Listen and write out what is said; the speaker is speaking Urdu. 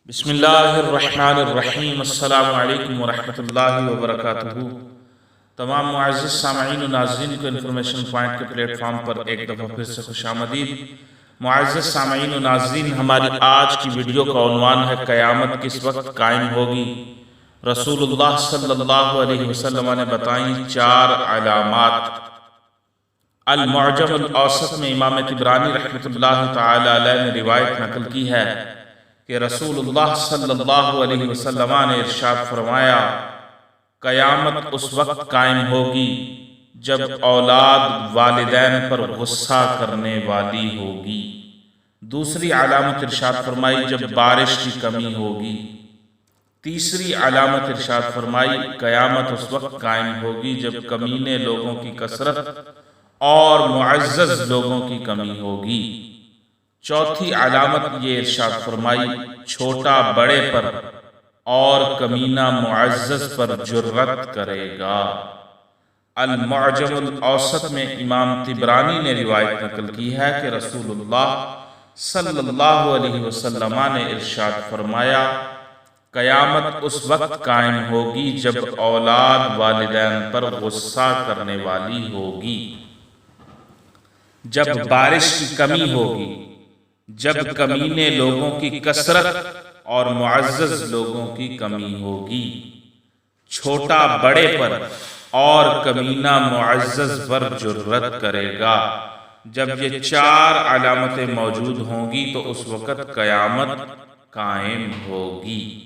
بسم اللہ الرحمن الرحیم۔ السلام علیکم ورحمۃ اللہ وبرکاتہ۔ تمام معزز سامعین و ناظرین کو انفارمیشن پوائنٹ کے پلیٹ فارم پر ایک دفعہ پھر سے خوش آمدید۔ معزز سامعین و ناظرین، ہماری آج کی ویڈیو کا عنوان ہے قیامت کس وقت قائم ہوگی۔ رسول اللہ صلی اللہ علیہ وسلم نے بتائیں 4 علامات۔ المعجم الاوسط میں امام طبرانی رحمۃ اللہ تعالی علیہ نے روایت نقل کی ہے کہ رسول اللہ صلی اللہ علیہ وسلم نے ارشاد فرمایا، قیامت اس وقت قائم ہوگی جب اولاد والدین پر غصہ کرنے والی ہوگی۔ دوسری علامت ارشاد فرمائی جب بارش کی کمی ہوگی۔ تیسری علامت ارشاد فرمائی قیامت اس وقت قائم ہوگی جب کمینے لوگوں کی کثرت اور معزز لوگوں کی کمی ہوگی۔ چوتھی علامت یہ ارشاد فرمائی چھوٹا بڑے پر اور کمینہ معزز پر جرأت کرے گا۔ المعجم الاوسط میں امام طبرانی نے روایت نقل کی ہے کہ رسول اللہ صلی اللہ علیہ وسلم نے ارشاد فرمایا، قیامت اس وقت قائم ہوگی جب اولاد والدین پر غصہ کرنے والی ہوگی، جب بارش کی کمی ہوگی، جب کمینے لوگوں کی کثرت اور معزز لوگوں کی کمی ہوگی، چھوٹا بڑے پر اور کمینہ معزز پر جرأت کرے گا۔ جب یہ 4 علامتیں موجود ہوں گی تو اس وقت قیامت قائم ہوگی۔